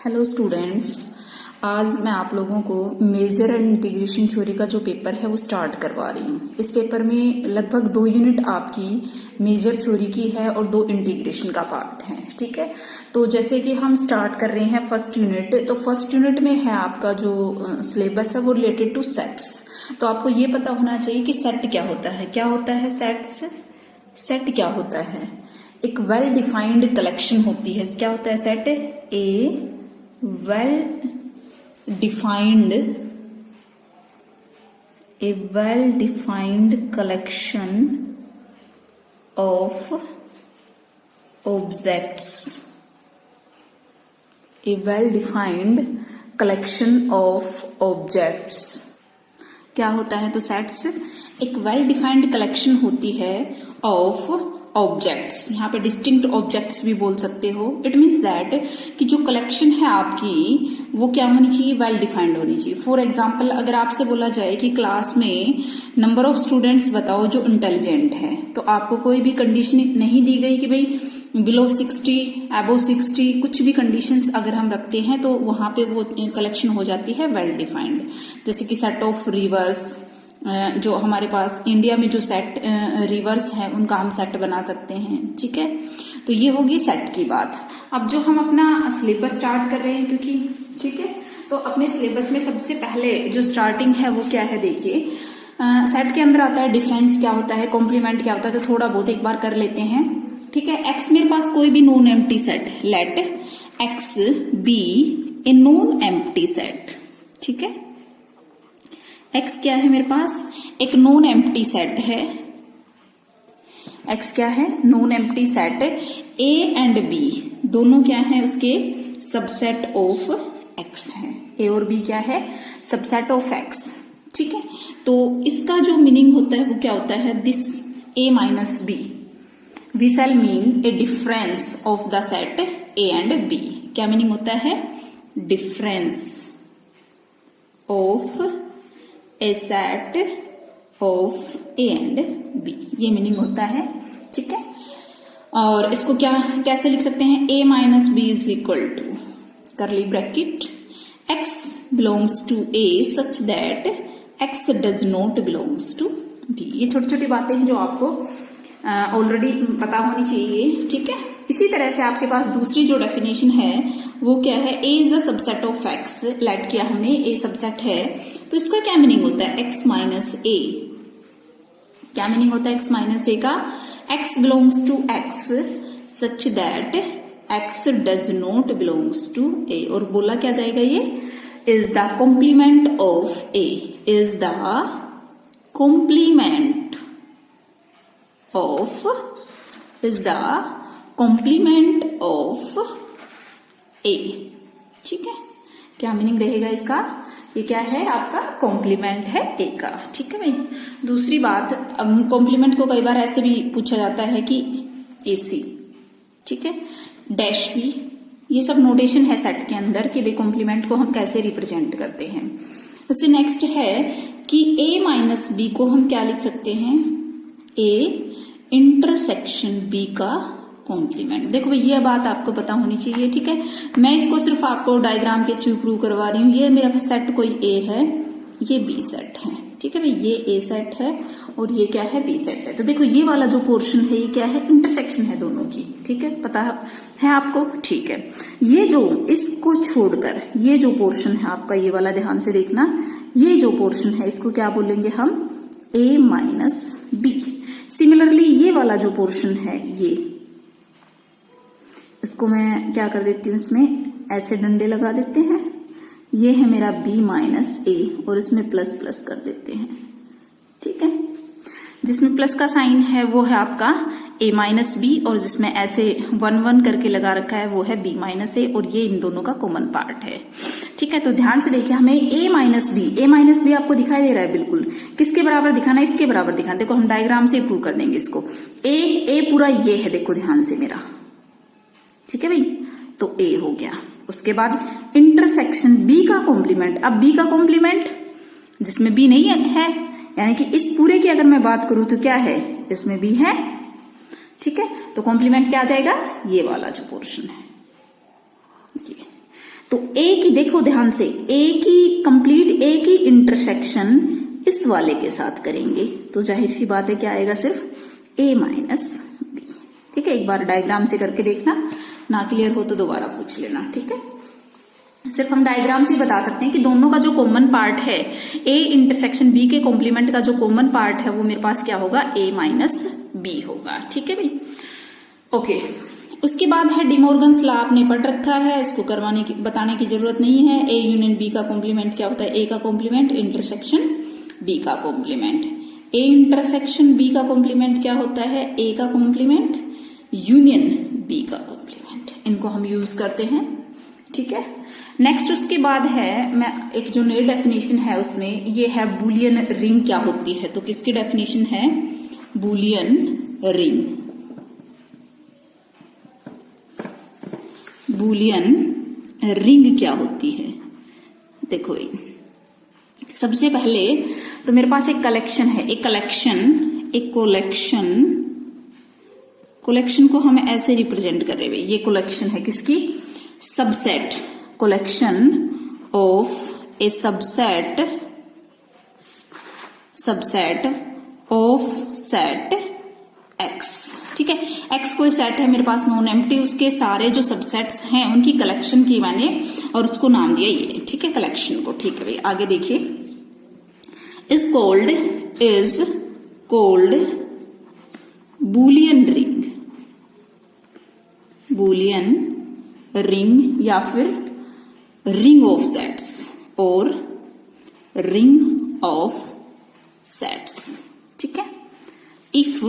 Hello students, आज मैं आप लोगों को मेजर एंड इंटीग्रेशन थ्योरी का जो पेपर है वो स्टार्ट करवा रही हूँ। इस पेपर में लगभग 2 यूनिट आपकी मेजर थ्योरी की है और 2 इंटीग्रेशन का पार्ट है। ठीक है, तो जैसे कि हम स्टार्ट कर रहे हैं फर्स्ट यूनिट, तो फर्स्ट यूनिट में है आपका जो सिलेबस है वो रिलेटेड टू सेट्स। तो आपको ये पता होना चाहिए कि सेट क्या होता है। क्या होता है सेट्स? सेट क्या होता है? एक वेल डिफाइंड कलेक्शन होती है। क्या होता है set? A well defined collection of objects. A well defined collection of objects. क्या होता है? तो सेट्स एक वेल डिफाइंड कलेक्शन होती है ऑफ ऑब्जेक्ट्स। यहाँ पे डिस्टिंक्ट ऑब्जेक्ट्स भी बोल सकते हो। इट मीन्स दैट कि जो कलेक्शन है आपकी वो क्या होनी चाहिए? वेल डिफाइंड होनी चाहिए। फॉर एग्जाम्पल, अगर आपसे बोला जाए कि क्लास में नंबर ऑफ स्टूडेंट्स बताओ जो इंटेलिजेंट है, तो आपको कोई भी कंडीशन नहीं दी गई कि भाई बिलो 60, अबो 60, कुछ भी कंडीशंस अगर हम रखते हैं तो वहां पे वो कलेक्शन हो जाती है वेल डिफाइंड। जैसे कि सेट ऑफ रिवर्स, जो हमारे पास इंडिया में जो सेट रिवर्स है उनका हम सेट बना सकते हैं। ठीक है, तो ये होगी सेट की बात। अब जो हम अपना सिलेबस स्टार्ट कर रहे हैं, क्योंकि ठीक है, तो अपने सिलेबस में सबसे पहले जो स्टार्टिंग है वो क्या है? देखिए, सेट के अंदर आता है डिफरेंस क्या होता है, कॉम्प्लीमेंट क्या होता है, तो थोड़ा बहुत एक बार कर लेते हैं। ठीक है, एक्स मेरे पास कोई भी non empty set, let x be a non empty set. ठीक है, x क्या है मेरे पास? एक नॉन एम्प्टी सेट है। x क्या है? Non empty set. a and b दोनों क्या है? उसके सबसेट ऑफ x है। a और b क्या है? Subset of x। ठीक है, तो इसका जो मीनिंग होता है वो क्या होता है? This a minus b we shall mean a difference of the set a and b। क्या मीनिंग होता है? Difference of a set of a and b, ये मीनिंग होता है। ठीक है, और इसको क्या कैसे लिख सकते हैं? a minus b is equal to curly bracket x belongs to a such that x does not belongs to b। ये छोटी छोटी बातें हैं जो आपको ऑलरेडी पता होनी चाहिए। ठीक है, इसी तरह से आपके पास दूसरी जो डेफिनेशन है वो क्या है? a is the subset of x। Let किया हमने a सबसेट है, तो इसका क्या मीनिंग होता है? x minus a। क्या मीनिंग होता है x माइनस a का? x belongs to x such that x does not belongs to a। और बोला क्या जाएगा? ये is the complement of a, is the complement of, is the complement of a। ठीक है, क्या मीनिंग रहेगा इसका? ये क्या है? आपका कॉम्प्लीमेंट है a का। ठीक है भाई। दूसरी बात, कॉम्प्लीमेंट को कई बार ऐसे भी पूछा जाता है कि AC। ठीक है, डैश भी, ये सब नोटेशन है सेट के अंदर कि भाई कॉम्प्लीमेंट को हम कैसे रिप्रेजेंट करते हैं। उससे नेक्स्ट है कि a माइनस बी को हम क्या लिख सकते हैं? a इंटरसेक्शन b का कॉम्प्लीमेंट। देखो भाई, ये बात आपको पता होनी चाहिए। ठीक है, मैं इसको सिर्फ आपको डायग्राम के थ्रू प्रूव करवा रही हूँ। ये मेरा सेट कोई a है, ये b सेट है। ठीक है भाई, ये a सेट है और ये क्या है? b सेट है। तो देखो, ये वाला जो पोर्शन है ये क्या है? इंटरसेक्शन है दोनों की। ठीक है, पता है आपको? ठीक है, ये जो इसको छोड़कर ये जो पोर्शन है आपका, ये वाला ध्यान से देखना, ये जो पोर्शन है इसको क्या बोलेंगे हम? a minus b। सिमिलरली ये वाला जो पोर्शन है ये, इसको मैं क्या कर देती हूँ? इसमें ऐसे डंडे लगा देते हैं। ये है मेरा b माइनस a और इसमें प्लस प्लस कर देते हैं। ठीक है, जिसमें प्लस का साइन है वो है आपका a माइनस b और जिसमें ऐसे 1 1 करके लगा रखा है वो है b माइनस a, और ये इन दोनों का कॉमन पार्ट है। ठीक है, तो ध्यान से देखिए, हमें a माइनस बी आपको दिखाई दे रहा है बिल्कुल। किसके बराबर दिखाना है? इसके बराबर दिखाना। देखो, हम डायग्राम से प्रूव कर देंगे इसको। a पूरा ये है, देखो ध्यान से मेरा। ठीक है भाई, तो a हो गया। उसके बाद इंटरसेक्शन b का कॉम्प्लीमेंट। अब b का कॉम्प्लीमेंट जिसमें b नहीं है, यानी कि इस पूरे की अगर मैं बात करूं तो क्या है? इसमें b है। ठीक है, तो कॉम्प्लीमेंट क्या आ जाएगा? ये वाला जो पोर्शन है ये। तो ए की देखो ध्यान से, ए की कंप्लीट, ए की इंटरसेक्शन इस वाले के साथ करेंगे तो जाहिर सी बात है क्या आएगा, सिर्फ ए माइनस बी। ठीक है, एक बार डायग्राम से करके देखना, ना क्लियर हो तो दोबारा पूछ लेना। ठीक है, सिर्फ हम डायग्राम से बता सकते हैं कि दोनों का जो कॉमन पार्ट है, ए इंटरसेक्शन बी के कॉम्प्लीमेंट का जो कॉमन पार्ट है वो मेरे पास क्या होगा, ए माइनस बी होगा। ठीक है भाई, ओके। उसके बाद है डिमॉर्गन्स लॉ, आपने पढ़ रखा है, इसको बताने की जरूरत नहीं है। ए यूनियन बी का कॉम्प्लीमेंट क्या होता है, ए का कॉम्प्लीमेंट इंटरसेक्शन बी का कॉम्प्लीमेंट। ए इंटरसेक्शन बी का कॉम्प्लीमेंट क्या होता है, ए का कॉम्प्लीमेंट यूनियन बी का कॉम्प्लीमेंट। इनको हम यूज करते हैं। ठीक है, नेक्स्ट उसके बाद है, मैं एक जो नई डेफिनेशन है उसमें ये है बूलियन रिंग क्या होती है। तो किसकी डेफिनेशन है, बूलियन रिंग। बूलियन रिंग क्या होती है, देखो भाई, सबसे पहले तो मेरे पास एक कलेक्शन है, एक कोलेक्शन को हम ऐसे रिप्रेजेंट कर रहे हैं। ये कोलेक्शन है किसकी, subset, collection of A subset of set x. ठीक है, एक्स कोई सेट है मेरे पास नॉन एम्प्टी, उसके सारे जो सबसेट्स हैं उनकी कलेक्शन की मैंने और उसको नाम दिया ये। ठीक है, कलेक्शन को। ठीक है भाई, आगे देखिए, इज कॉल्ड बूलियन रिंग या फिर रिंग ऑफ सेट्स और रिंग ऑफ सेट्स। ठीक है, if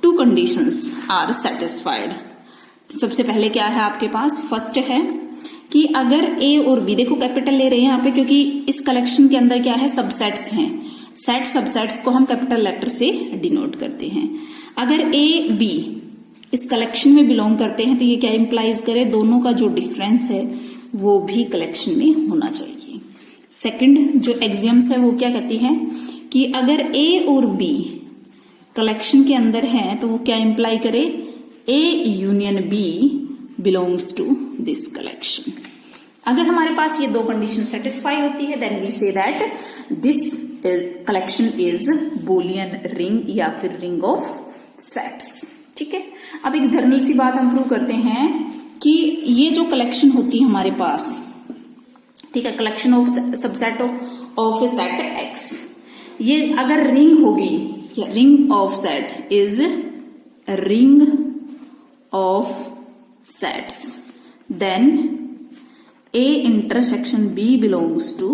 two conditions are satisfied. सबसे पहले क्या है आपके पास, फर्स्ट है कि अगर ए और बी, देखो कैपिटल ले रहे हैं यहाँ पे क्योंकि इस कलेक्शन के अंदर क्या है, सबसेट्स हैं। सेट सबसेट्स को हम कैपिटल लेटर से डिनोट करते हैं। अगर ए बी इस कलेक्शन में बिलोंग करते हैं तो ये क्या इंप्लाइज करे, दोनों का जो डिफरेंस है वो भी कलेक्शन में होना चाहिए। सेकंड जो एक्सियम्स है वो क्या कहती है कि अगर ए और बी कलेक्शन के अंदर है तो वो क्या इंप्लाई करे, a union b belongs to this collection. अगर हमारे पास ये दो कंडीशन सेटिस्फाई होती है then we say that this collection is Boolean ring या फिर रिंग ऑफ सेट्स। ठीक है, अब एक जनरल सी बात हम प्रूव करते हैं कि ये जो कलेक्शन होती है हमारे पास, ठीक है, collection of subset of a set x, ये अगर रिंग होगी, ring of set is ring of sets, then a intersection b belongs to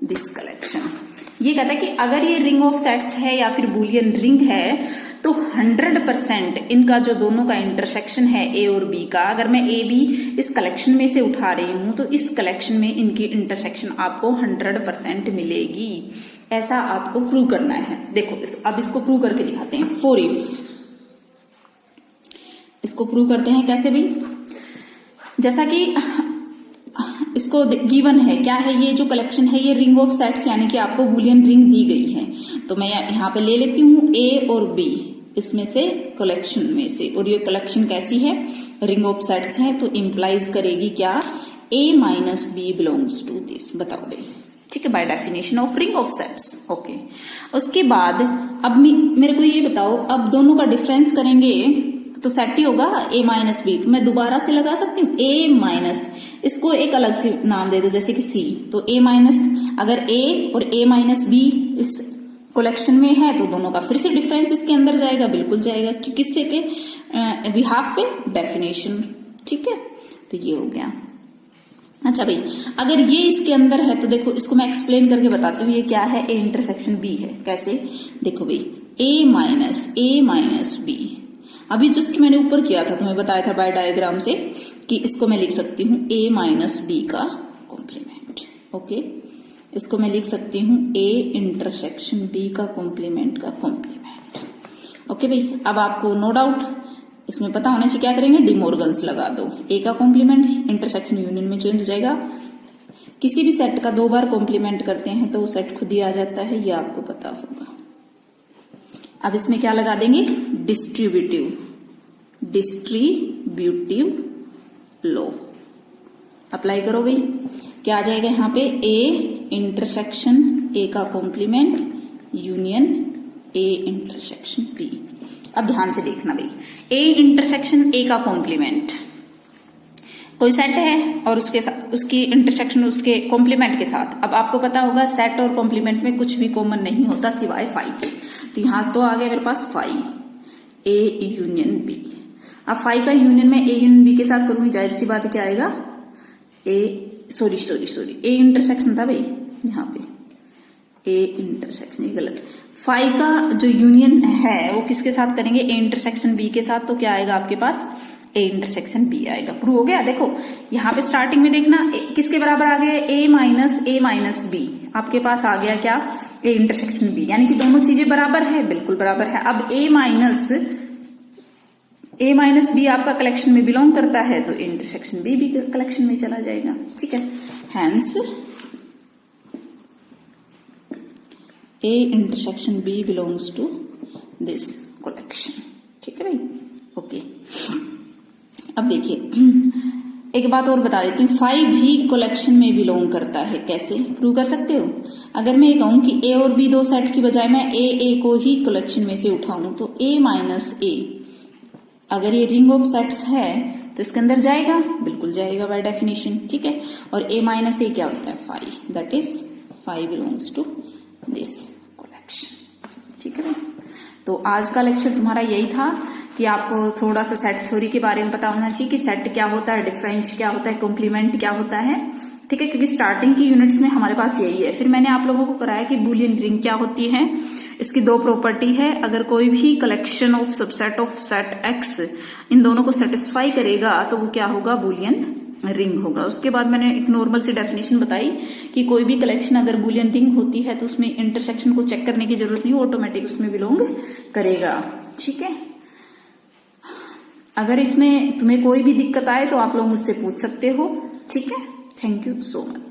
this collection. ये कहता है कि अगर ये रिंग ऑफ सेट्स है या फिर बूलियन रिंग है तो 100% इनका जो दोनों का इंटरसेक्शन है ए और बी का, अगर मैं ए बी इस कलेक्शन में से उठा रही हूं तो इस कलेक्शन में इनकी इंटरसेक्शन आपको 100% मिलेगी। ऐसा आपको प्रूव करना है। देखो अब इसको प्रूव करके दिखाते हैं। फॉर इफ, इसको प्रूव करते हैं कैसे भी, जैसा कि इसको गिवन है क्या है, ये जो कलेक्शन है ये रिंग ऑफ सेट्स यानी कि आपको बूलियन रिंग दी गई है। तो मैं यहाँ पे ले लेती हूँ ए और बी इसमें से, कलेक्शन में से, और ये कलेक्शन कैसी है, रिंग ऑफ सेट्स है, तो इंप्लाइज करेगी क्या, A minus B belongs to this. बताओ भाई, ठीक है, by definition of ring of sets. Okay, उसके बाद अब मेरे को ये बताओ, अब दोनों का डिफरेंस करेंगे तो सेट ही होगा ए माइनस बी। तो मैं दोबारा से लगा सकती हूँ ए माइनस, इसको एक अलग से नाम दे दो जैसे कि सी। तो ए माइनस, अगर ए और ए माइनस बी इस कलेक्शन में है तो दोनों का फिर से डिफरेंस इसके अंदर जाएगा, बिल्कुल जाएगा, कि किससे के बिहाफ पे, डेफिनेशन। ठीक है, तो ये हो गया। अच्छा भाई, अगर ये इसके अंदर है तो देखो इसको मैं एक्सप्लेन करके बताती हूँ। ये क्या है, ए इंटरसेक्शन बी है। कैसे, देखो भाई, ए माइनस बी, अभी जस्ट मैंने ऊपर किया था, तुम्हें बताया था बाय डायग्राम से कि इसको मैं लिख सकती हूँ ए माइनस बी का कॉम्प्लीमेंट। ओके, इसको मैं लिख सकती हूँ ए इंटरसेक्शन बी का कॉम्प्लीमेंट का कॉम्प्लीमेंट। ओके भाई, अब आपको नो डाउट इसमें पता होना चाहिए क्या करेंगे, डिमॉर्गन्स लगा दो। ए का कॉम्प्लीमेंट इंटरसेक्शन यूनियन में चेंज हो जाएगा। किसी भी सेट का दो बार कॉम्प्लीमेंट करते हैं तो वो सेट खुद ही आ जाता है, ये आपको पता होगा। अब इसमें क्या लगा देंगे, डिस्ट्रीब्यूटिव लॉ। अप्लाई करो भाई, क्या आ जाएगा यहाँ पे, ए इंटरसेक्शन ए का complement union a intersection b. अब ध्यान से देखना भाई, ए इंटरसेक्शन ए का कॉम्प्लीमेंट, कोई सेट है और उसके साथ उसकी इंटरसेक्शन उसके कॉम्प्लीमेंट के साथ। अब आपको पता होगा सेट और कॉम्प्लीमेंट में कुछ भी कॉमन नहीं होता सिवाय फाई के, तो यहां तो आ गया मेरे पास फाई ए यूनियन बी। अब फाई का यूनियन में ए यूनियन बी के साथ करूंगी, जाहिर सी बात है क्या आएगा, ए इंटरसेक्शन था भाई यहाँ पे, ए इंटरसेक्शन, ये गलत, फाई का जो यूनियन है वो किसके साथ करेंगे, ए इंटरसेक्शन बी के साथ, तो क्या आएगा आपके पास, ए इंटरसेक्शन बी आएगा। प्रूव हो गया। देखो यहाँ पे स्टार्टिंग में देखना किसके बराबर आ गया, ए माइनस बी, आपके पास आ गया क्या, ए इंटरसेक्शन बी, यानी कि दोनों चीजें बराबर है, बिल्कुल बराबर है। अब ए माइनस बी आपका कलेक्शन में बिलोंग करता है, तो इंटरसेक्शन बी भी कलेक्शन में चला जाएगा, ठीक है। Hence a intersection b belongs to this collection, ठीक है भाई, ओके। अब देखिए एक बात और बता देती हूँ, फाई भी कलेक्शन में बिलोंग करता है, कैसे प्रूव कर सकते हो, अगर मैं ये कहूं कि ए और बी दो सेट की बजाय मैं ए को ही कलेक्शन में से उठाऊं, तो ए माइनस ए, अगर ये रिंग ऑफ सेट्स है तो इसके अंदर जाएगा, बिल्कुल जाएगा बाय डेफिनेशन, ठीक है। और ए माइनस ए क्या होता है, phi, that is phi belongs to this collection, ठीक है। तो आज का लेक्चर तुम्हारा यही था कि आपको थोड़ा सा सेट थ्योरी के बारे में पता होना चाहिए कि सेट क्या होता है, डिफरेंस क्या होता है, कॉम्प्लीमेंट क्या होता है, ठीक है, क्योंकि स्टार्टिंग की यूनिट्स में हमारे पास यही है। फिर मैंने आप लोगों को कराया कि बूलियन रिंग क्या होती है, इसकी दो प्रॉपर्टी है, अगर कोई भी collection of subset of set X इन दोनों को सेटिस्फाई करेगा तो वो क्या होगा, बूलियन रिंग होगा। उसके बाद मैंने एक नॉर्मल सी डेफिनेशन बताई कि कोई भी कलेक्शन अगर बूलियन रिंग होती है तो उसमें इंटरसेक्शन को चेक करने की जरूरत नहीं, ऑटोमेटिक उसमें बिलोंग करेगा, ठीक है। अगर इसमें तुम्हें कोई भी दिक्कत आए तो आप लोग मुझसे पूछ सकते हो, ठीक है। Thank you so much.